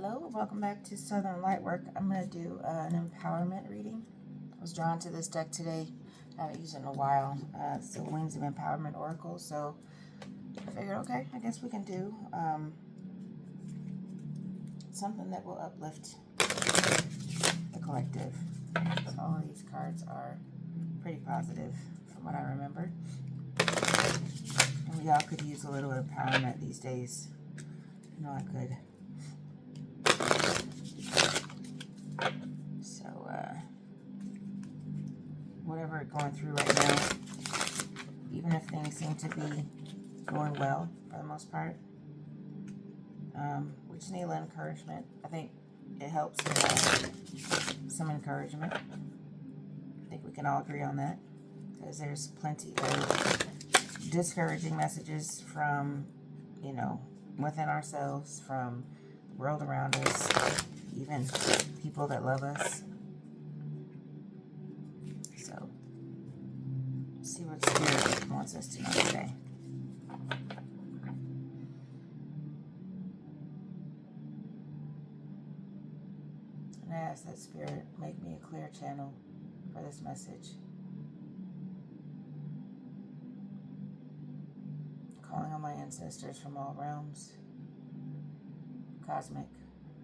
Hello, welcome back to Southern Lightwork. I'm going to do an empowerment reading. I was drawn to this deck today. I haven't used it in a while. It's the Wings of Empowerment Oracle. So I figured, okay, I guess we can do something that will uplift the collective. So all of these cards are pretty positive from what I remember. And we all could use a little empowerment these days. You know I could. So, whatever we're going through right now, even if things seem to be going well for the most part, we just need a little encouragement. I think it helps to have some encouragement. I think we can all agree on that, because there's plenty of discouraging messages from, you know, within ourselves, from the world around us, even people that love us. So, let's see what Spirit wants us to know today. And I ask that Spirit make me a clear channel for this message. Calling on my ancestors from all realms, cosmic,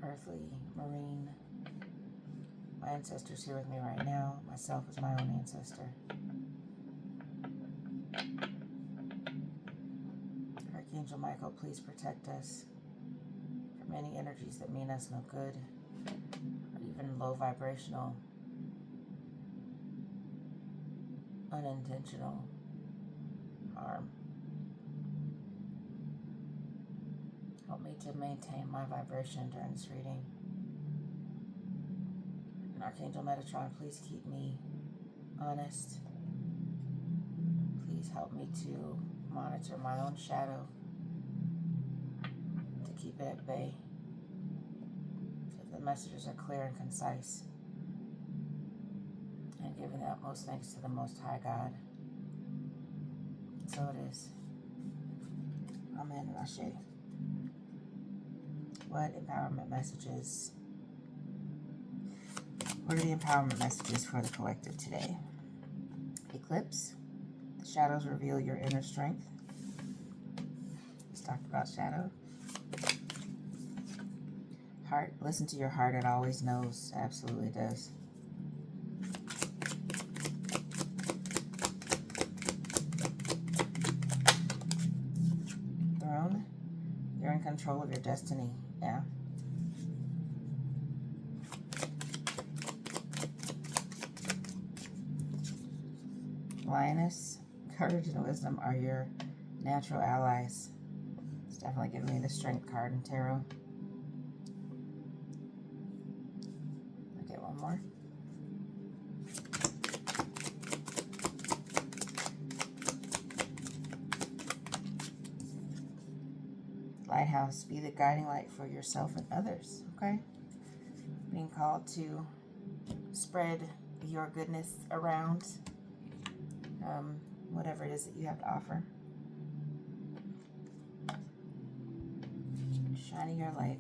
earthly, marine. My ancestors here with me right now. Myself as my own ancestor. Archangel Michael, please protect us from any energies that mean us no good, or even low vibrational, unintentional harm. Help me to maintain my vibration during this reading. And Archangel Metatron, please keep me honest. Please help me to monitor my own shadow, to keep it at bay, so the messages are clear and concise, and giving the utmost thanks to the Most High God. And so it is. Amen and Ashe. What empowerment messages? What are the empowerment messages for the collective today? Eclipse. The shadows reveal your inner strength. Let's talk about shadow. Heart. Listen to your heart. It always knows. Absolutely does. Throne. You're in control of your destiny. Yeah. Lioness. Courage and wisdom are your natural allies. It's definitely giving me the strength card in tarot. I'll get one more. Lighthouse. Be the guiding light for yourself and others. Okay? Being called to spread your goodness around. Whatever it is that you have to offer. Shining your light.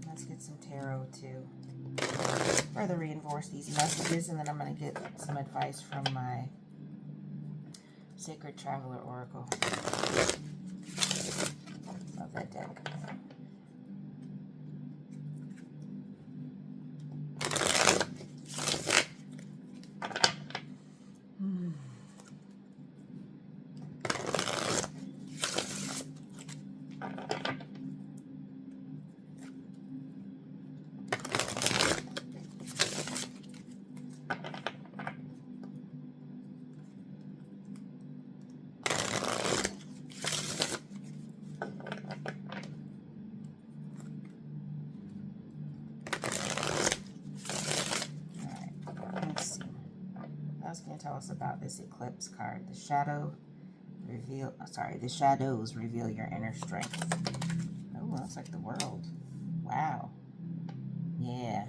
Let's get some tarot to further reinforce these messages, and then I'm going to get some advice from my Sacred Traveler Oracle. Love that deck. Going to tell us about this eclipse card. The shadows reveal your inner strength. Oh, looks like the world. Wow. Yeah.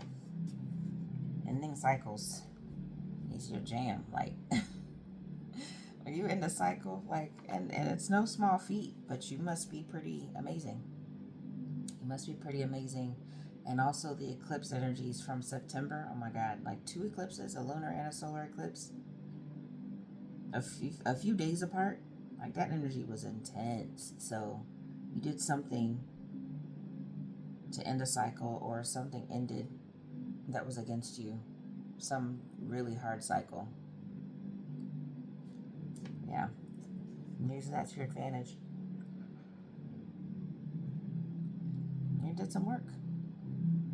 Ending cycles is your jam. Like, are you in the cycle? Like, and it's no small feat, but you must be pretty amazing. You must be pretty amazing. And also the eclipse energies from September. Oh my God, like 2 eclipses, a lunar and a solar eclipse. A few days apart. Like that energy was intense. So you did something to end a cycle, or something ended that was against you. Some really hard cycle. Yeah. Use that to your advantage. You did some work.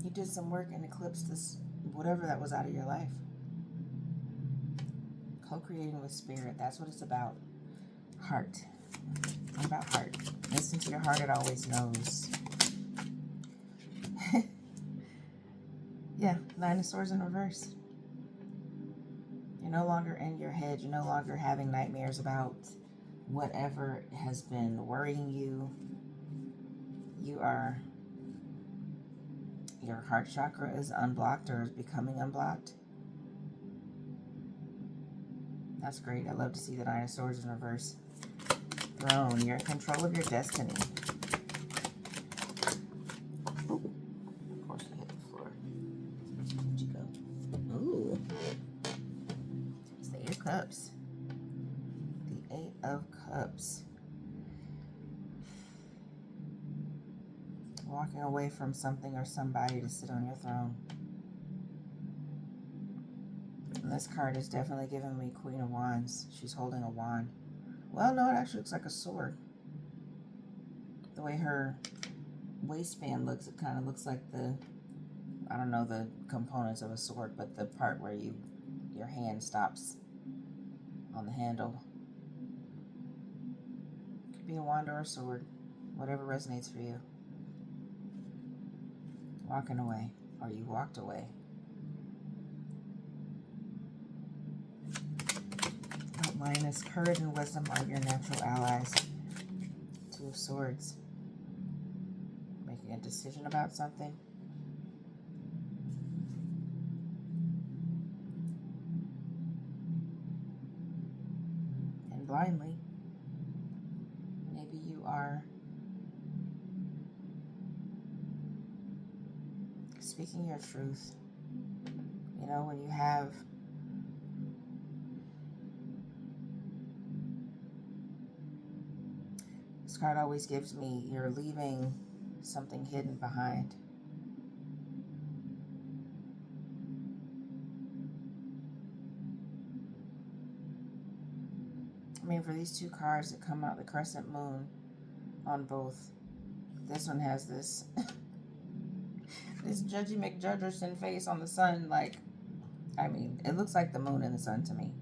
You did some work and eclipsed this, whatever that was out of your life. Co-creating with spirit. That's what it's about. Heart. It's about heart. Listen to your heart. It always knows. Yeah. 9 of Swords in reverse. You're no longer in your head. You're no longer having nightmares about whatever has been worrying you. You are, your heart chakra is unblocked, or is becoming unblocked. That's great. I love to see the 9 of Swords in reverse. Throne. You're in control of your destiny. Ooh. Of course I hit the floor. Where'd you go? Ooh. It's the 8 of Cups. The 8 of Cups. Walking away from something or somebody to sit on your throne. And this card is definitely giving me Queen of Wands. She's holding a wand. Well, no, it actually looks like a sword. The way her waistband looks, it kind of looks like the, I don't know the components of a sword, but the part where your hand stops on the handle. Could be a wand or a sword, whatever resonates for you. Walking away, or you walked away. Lioness, courage and wisdom are your natural allies. 2 of Swords. Making a decision about something. And blindly, maybe you are speaking your truth. You know, when you have this card always gives me, you're leaving something hidden behind. I mean, for these 2 cards that come out, the crescent moon on both. This one has this this Judgy McJudgerson face on the sun. Like, I mean, it looks like the moon and the sun to me.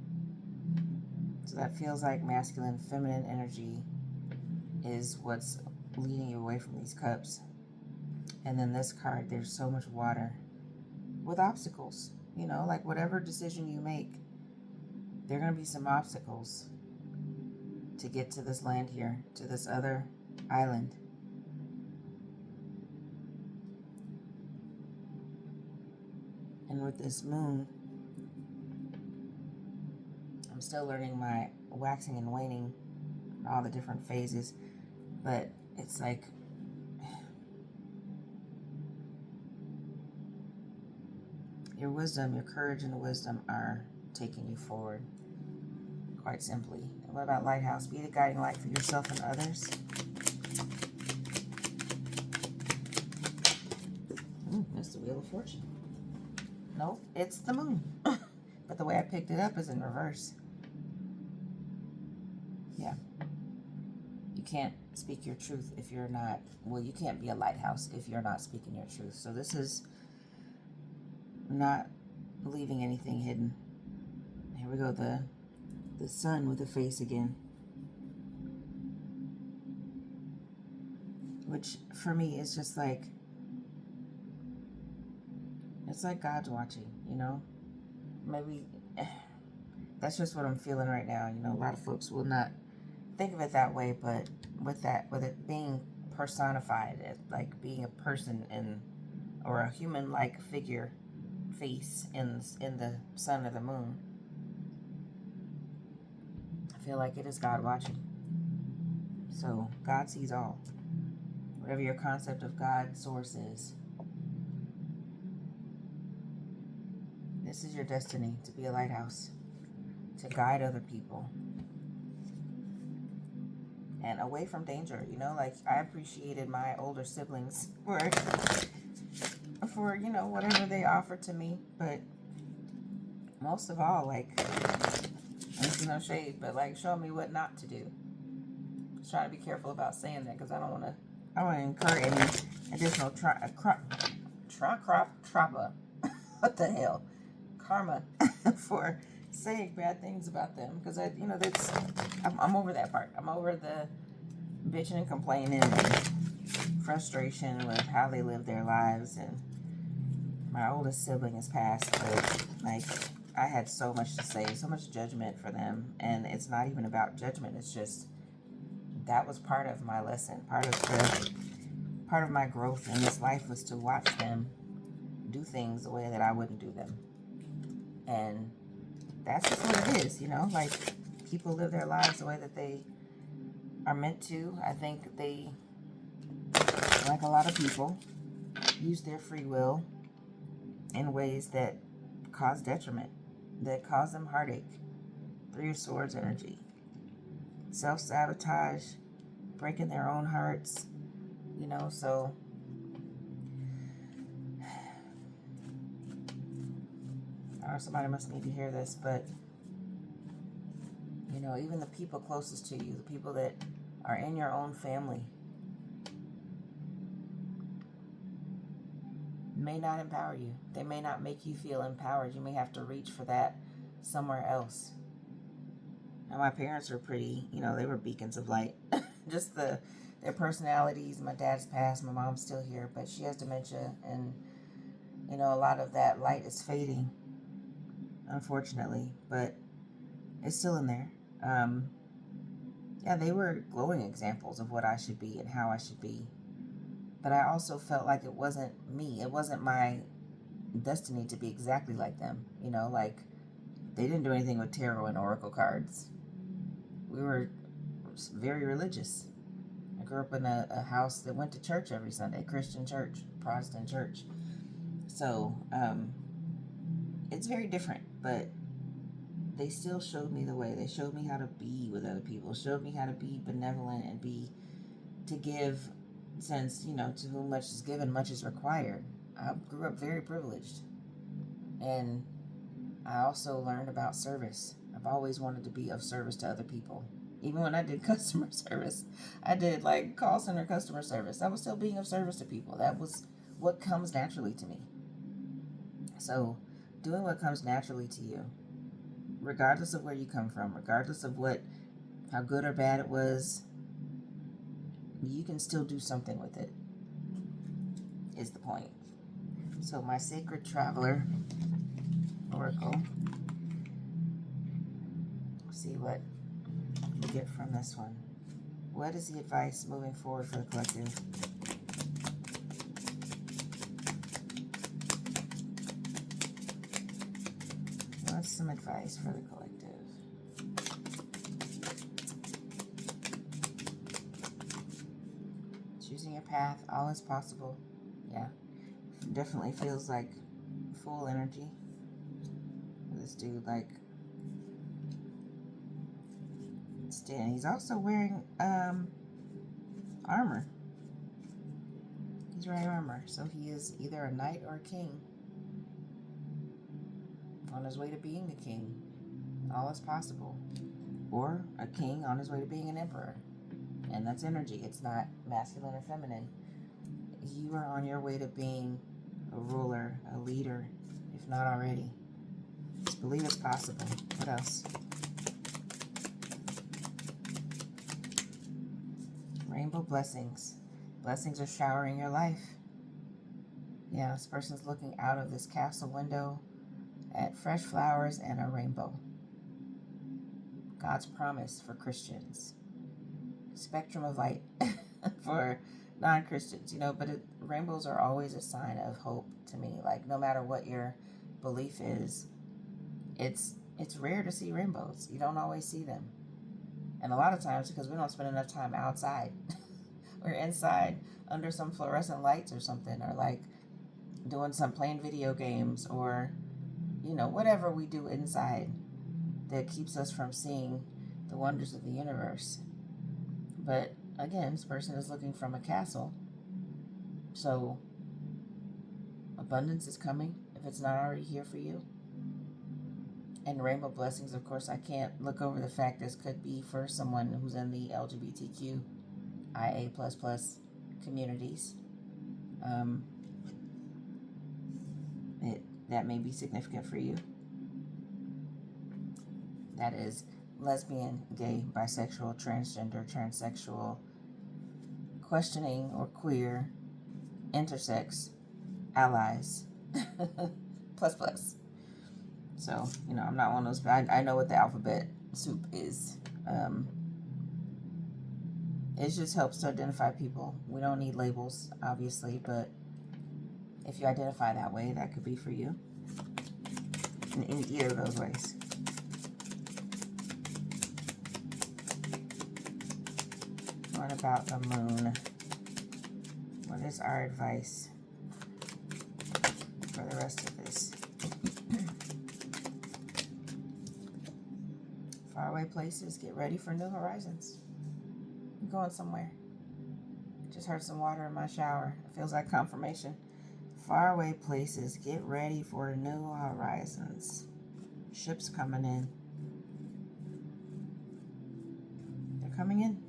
So that feels like masculine, feminine energy is what's leading you away from these cups. And then this card, there's so much water with obstacles. You know, like whatever decision you make, there are going to be some obstacles to get to this land here, to this other island. And with this moon, I'm still learning my waxing and waning, all the different phases, but it's like your wisdom, your courage and wisdom are taking you forward, quite simply. And what about Lighthouse? Be the guiding light for yourself and others. That's the Wheel of Fortune. Nope, it's the moon. But the way I picked it up is in reverse. Yeah. You can't speak your truth if you're not, well, you can't be a lighthouse if you're not speaking your truth. So this is not leaving anything hidden. Here we go, the sun with the face again. Which for me is just like, it's like God's watching, you know? Maybe that's just what I'm feeling right now. You know, a lot of folks will not think of it that way, but with it being personified, like being a person or a human-like figure, face in the sun or the moon, I feel like it is God watching. So God sees all. whatever your concept of God source is. This is your destiny, to be a lighthouse, to guide other people. And away from danger, you know, like I appreciated my older siblings for you know, whatever they offered to me, but most of all, like, this is no shade, but like, show me what not to do. I was trying to be careful about saying that because I don't want to incur any additional what the hell, karma for saying bad things about them, because you know, I'm over that part. I'm over the bitching and complaining and frustration with how they live their lives. And my oldest sibling has passed, but like, I had so much to say, so much judgment for them, and it's not even about judgment. It's just that was part of my lesson, part of my growth in this life was to watch them do things the way that I wouldn't do them. And that's just what it is, you know, like, people live their lives the way that they are meant to. I think they, like a lot of people, use their free will in ways that cause detriment, that cause them heartache. Three of Swords energy. Self-sabotage, breaking their own hearts, you know, so I know somebody must need to hear this, but you know, even the people closest to you, the people that are in your own family, may not empower you. They may not make you feel empowered. You may have to reach for that somewhere else. Now, my parents were pretty, you know, they were beacons of light. Just their personalities. My dad's passed. My mom's still here, but she has dementia, and you know, a lot of that light is fading, unfortunately, but it's still in there. Yeah, they were glowing examples of what I should be and how I should be. But I also felt like it wasn't me. It wasn't my destiny to be exactly like them. You know, like, they didn't do anything with tarot and oracle cards. We were very religious. I grew up in a house that went to church every Sunday, Christian church, Protestant church. So, it's very different, but they still showed me the way. They showed me how to be with other people, showed me how to be benevolent and to give, since, you know, to whom much is given, much is required. I grew up very privileged. And I also learned about service. I've always wanted to be of service to other people. Even when I did customer service, I did like call center customer service. I was still being of service to people. That was what comes naturally to me. So, doing what comes naturally to you, regardless of where you come from, regardless of how good or bad it was, you can still do something with it, is the point. So my Sacred Traveler Oracle, see what we get from this one. What is the advice moving forward for the collective? What's some advice for the collective? Choosing your path, all is possible. Yeah, definitely feels like full energy. This dude, like, he's also wearing armor. He's wearing armor, so he is either a knight or a king, on his way to being a king. All is possible. Or a king on his way to being an emperor. And that's energy. It's not masculine or feminine. You are on your way to being a ruler, a leader, if not already. Just believe it's possible. What else? Rainbow blessings. Blessings are showering your life. Yeah, this person's looking out of this castle window at fresh flowers and a rainbow. God's promise for Christians. Spectrum of light for non-Christians, you know, but rainbows are always a sign of hope to me. Like, no matter what your belief is, it's rare to see rainbows. You don't always see them. And a lot of times, because we don't spend enough time outside, We're inside under some fluorescent lights or something, or like playing video games, or, you know, whatever we do inside that keeps us from seeing the wonders of the universe. But again, this person is looking from a castle. So abundance is coming if it's not already here for you. And rainbow blessings, of course, I can't look over the fact this could be for someone who's in the LGBTQIA++ communities. That may be significant for you. That is lesbian, gay, bisexual, transgender, transsexual, questioning or queer, intersex, allies, plus. So, you know, I'm not one of those. I know what the alphabet soup is. It just helps to identify people. We don't need labels, obviously, but if you identify that way, that could be for you. In either of those ways. What about the moon? What is our advice for the rest of this? Faraway places, get ready for new horizons. I'm going somewhere. Just heard some water in my shower. It feels like confirmation. Faraway places, get ready for new horizons. Ships coming in. They're coming in.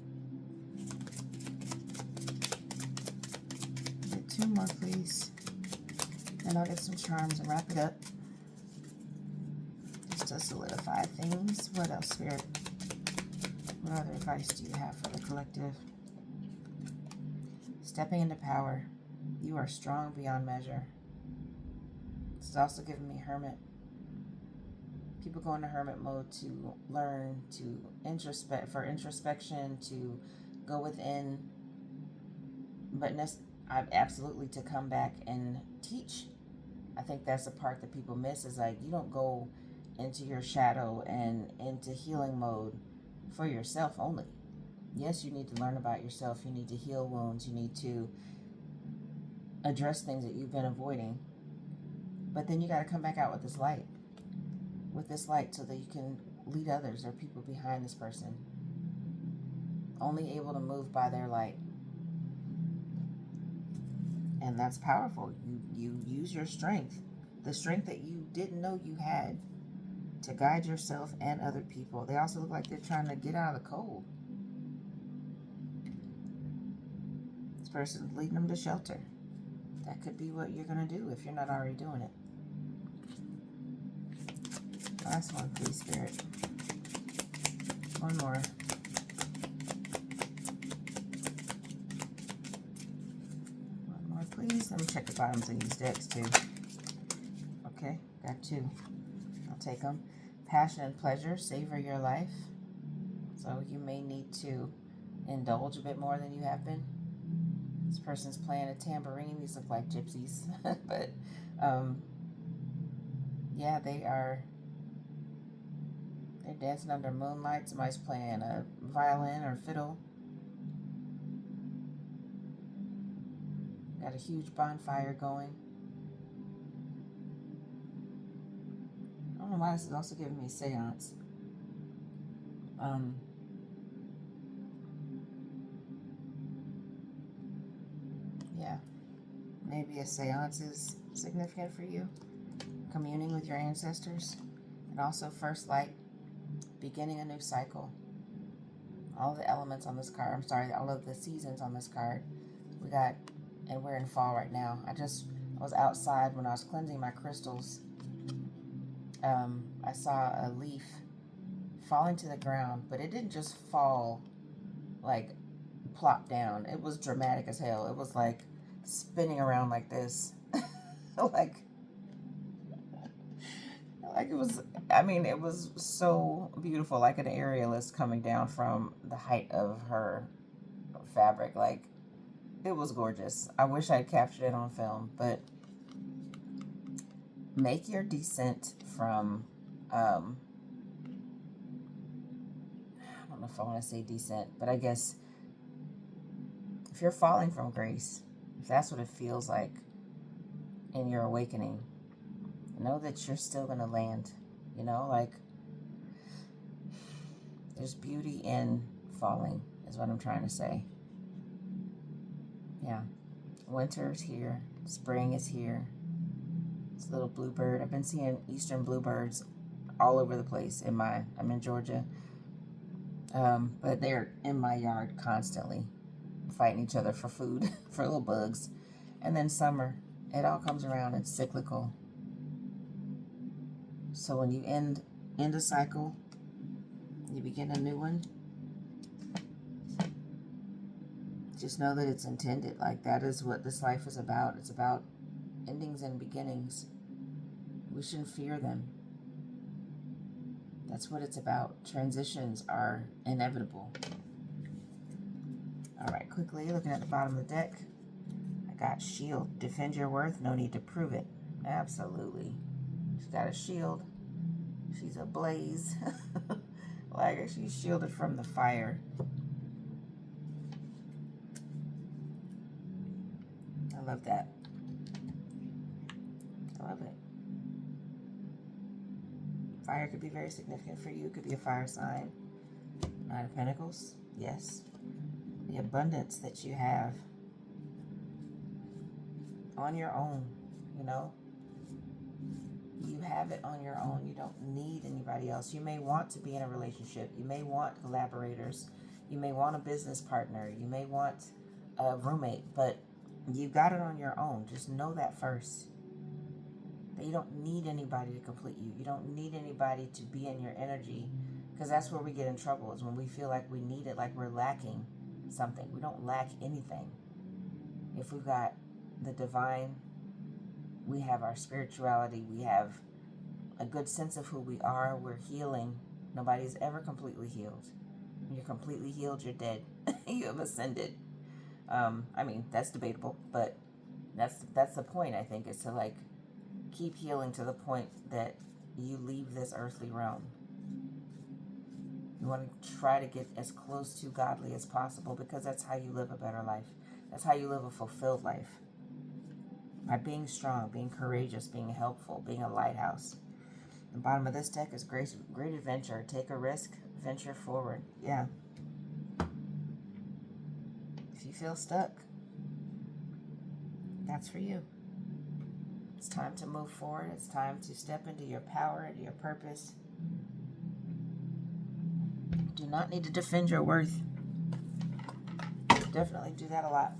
Get 2 more, please. And I'll get some charms and wrap it up. Just to solidify things. What else, Spirit? What other advice do you have for the collective? Stepping into power. You are strong beyond measure. This is also giving me Hermit. People go into Hermit mode to learn, to introspection, to go within, but absolutely to come back and teach. I think that's the part that people miss, is like, you don't go into your shadow and into healing mode for yourself only. Yes, you need to learn about yourself. You need to heal wounds. You need to address things that you've been avoiding. But then you got to come back out with this light. So that you can lead others or people behind this person. Only able to move by their light. And that's powerful. You use your strength. The strength that you didn't know you had to guide yourself and other people. They also look like they're trying to get out of the cold. This person's leading them to shelter. That could be what you're going to do if you're not already doing it. Last one, please, Spirit. One more. One more, please. Let me check the bottoms of these decks, too. Okay, got 2. I'll take them. Passion and pleasure. Savor your life. So you may need to indulge a bit more than you have been. This person's playing a tambourine. These look like gypsies. But, yeah, they're dancing under moonlight. Somebody's playing a violin or fiddle. Got a huge bonfire going. I don't know why this is also giving me a seance. Yeah. Maybe a seance is significant for you. Communing with your ancestors. And also first light. Beginning a new cycle. All the elements on this card. All of the seasons on this card. And we're in fall right now. I was outside when I was cleansing my crystals. I saw a leaf falling to the ground, but it didn't just fall like plop down. It was dramatic as hell. It was like spinning around like this. like it was so beautiful, like an aerialist coming down from the height of her fabric. Like, it was gorgeous. I wish I'd captured it on film, but make your descent from, I don't know if I want to say descent, but I guess if you're falling from grace, if that's what it feels like in your awakening, know that you're still going to land. You know, like, there's beauty in falling, is what I'm trying to say. Yeah. Winter is here. Spring is here. This little bluebird. I've been seeing eastern bluebirds all over the place. I'm in Georgia. But they're in my yard constantly, fighting each other for food, for little bugs. And then summer, it all comes around. It's cyclical. So when you end a cycle, you begin a new one. Just know that it's intended. Like, that is what this life is about. It's about endings and beginnings. We shouldn't fear them. That's what it's about. Transitions are inevitable. All right, quickly, looking at the bottom of the deck, I got shield. Defend your worth. No need to prove it. Absolutely. She's got a shield. She's ablaze. Like, she's shielded from the fire. I love that. I love it. Fire could be very significant for you. It could be a fire sign. Nine of Pentacles. Yes. The abundance that you have on your own, you know. You have it on your own. You don't need anybody else. You may want to be in a relationship. You may want collaborators. You may want a business partner. You may want a roommate, but you got it on your own. Just know that first. That you don't need anybody to complete you. You don't need anybody to be in your energy, because that's where we get in trouble, is when we feel like we need it, like we're lacking something. We don't lack anything. If we've got the divine, we have our spirituality, we have a good sense of who we are, we're healing. Nobody's ever completely healed. When you're completely healed, you're dead. You have ascended. I mean, that's debatable, but that's the point, I think, is to, like, keep healing to the point that you leave this earthly realm. You want to try to get as close to godly as possible, because that's how you live a better life. That's how you live a fulfilled life. By being strong, being courageous, being helpful, being a lighthouse. The bottom of this deck is great adventure. Take a risk, venture forward. Yeah. If you feel stuck, that's for you. It's time to move forward. It's time to step into your power, into your purpose. Do not need to defend your worth. Definitely do that a lot.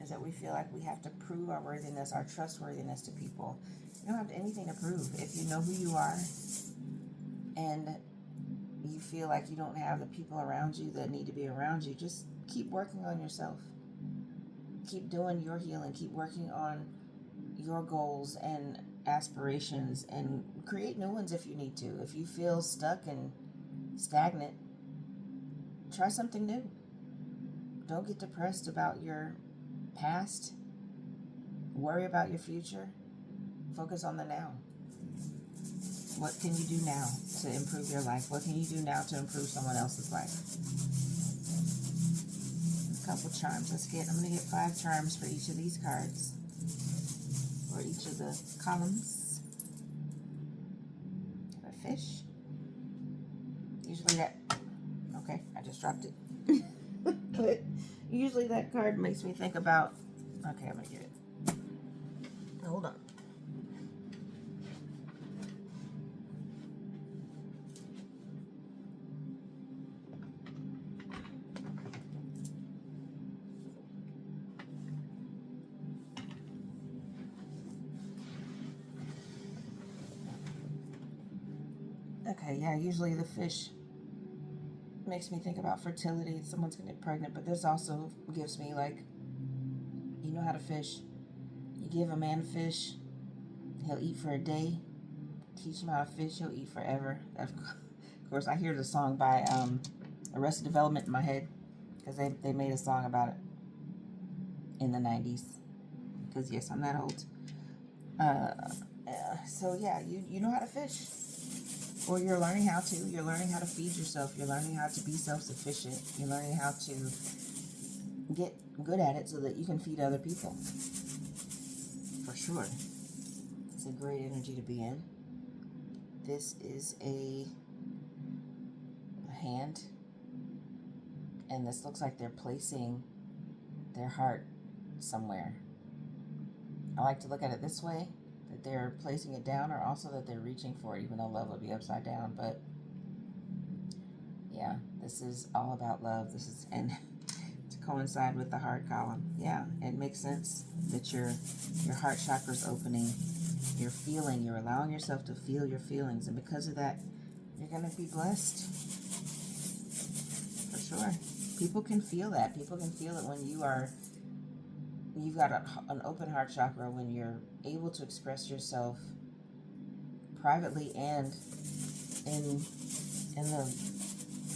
Is that we feel like we have to prove our worthiness, our trustworthiness to people. You don't have anything to prove. If you know who you are and you feel like you don't have the people around you that need to be around you, just keep working on yourself. Keep doing your healing. Keep working on your goals and aspirations, and create new ones if you need to. If you feel stuck and stagnant, try something new. Don't get depressed about your past. Worry about your future. Focus on the now. What can you do now to improve your life? What can you do now to improve someone else's life? A couple charms. I'm going to get 5 charms for each of these cards, or each of the columns. A fish. Usually that, okay, I just dropped it. But usually that card makes me think about, okay, I'm going to get it. Hold on. Okay, yeah, usually the fish makes me think about fertility. Someone's going to get pregnant, but this also gives me, like, you know how to fish. You give a man a fish, he'll eat for a day. Teach him how to fish, he'll eat forever. Of course, I hear the song by Arrested Development in my head, because they made a song about it in the 90s. Because, yes, I'm that old. So, yeah, you know how to fish. Or you're learning how to. You're learning how to feed yourself. You're learning how to be self-sufficient. You're learning how to get good at it so that you can feed other people. For sure. It's a great energy to be in. This is a hand, and this looks like they're placing their heart somewhere. I like to look at it this way, that they're placing it down, or also that they're reaching for it, even though love would be upside down. But yeah, this is all about love. This is, and to coincide with the heart column, yeah, it makes sense that your heart chakra is opening. You're feeling, you're allowing yourself to feel your feelings, and because of that, you're going to be blessed. For sure. People can feel that. People can feel it when you've got an open heart chakra, when you're able to express yourself privately and in the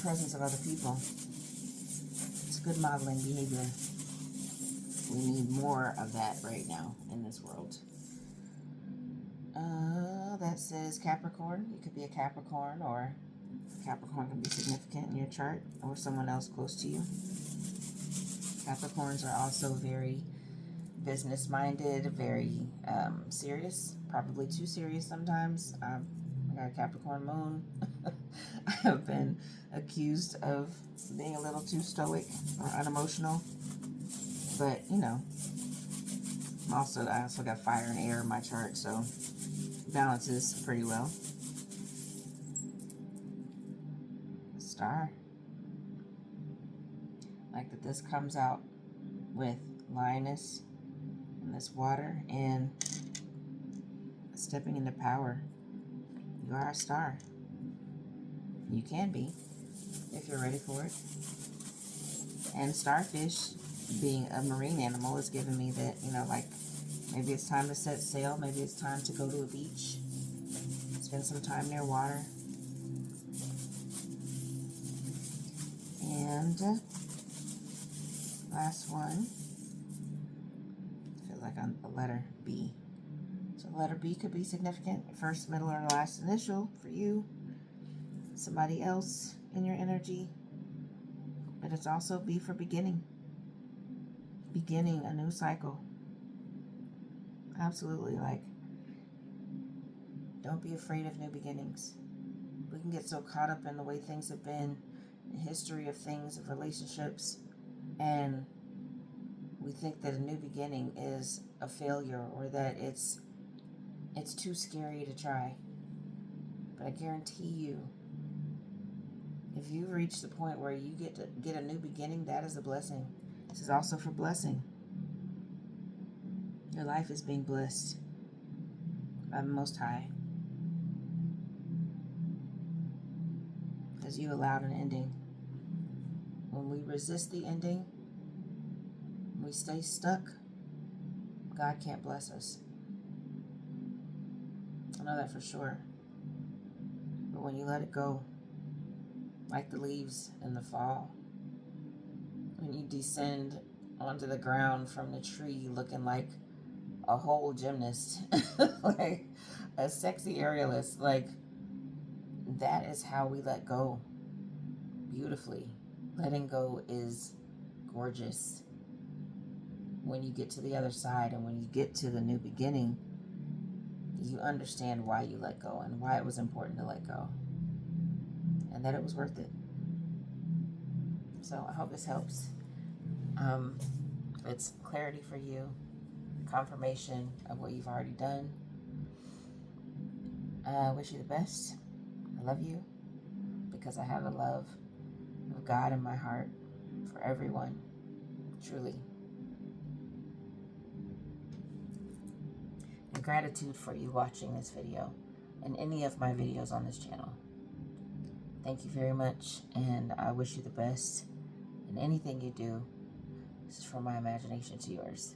presence of other people. It's good modeling behavior. We need more of that right now in this world. That says Capricorn. You could be a Capricorn, or Capricorn can be significant in your chart, or someone else close to you. Capricorns are also very business-minded, very serious, probably too serious sometimes. I got a Capricorn moon. I have been accused of being a little too stoic or unemotional, but you know, I also got fire and air in my chart, so balances pretty well. Star. Like that this comes out with lioness and this water and stepping into power. You are a star. You can be, if you're ready for it. And starfish, being a marine animal, is giving me that, you know, like, maybe it's time to set sail. Maybe it's time to go to a beach. Spend some time near water. And last one. I feel like I'm a letter B. So letter B could be significant. First, middle, or last initial for you. Somebody else in your energy. But it's also B for beginning. Beginning a new cycle. Absolutely. Like, don't be afraid of new beginnings. We can get so caught up in the way things have been, the history of things, of relationships, and we think that a new beginning is a failure, or that it's too scary to try. But I guarantee you, if you reach the point where you get a new beginning, that is a blessing. This is also for blessing. Your life is being blessed by the Most High, because you allowed an ending. When we resist the ending, we stay stuck, God can't bless us. I know that for sure. But when you let it go, like the leaves in the fall, when you descend onto the ground from the tree looking like a whole gymnast, like a sexy aerialist, like that is how we let go beautifully. Letting go is gorgeous. When you get to the other side and when you get to the new beginning, you understand why you let go and why it was important to let go, and that it was worth it. So I hope this helps. It's clarity for you, confirmation of what you've already done. I wish you the best. I love you because I have the love of God in my heart for everyone, truly. And gratitude for you watching this video and any of my videos on this channel. Thank you very much, and I wish you the best in anything you do. This is from my imagination to yours.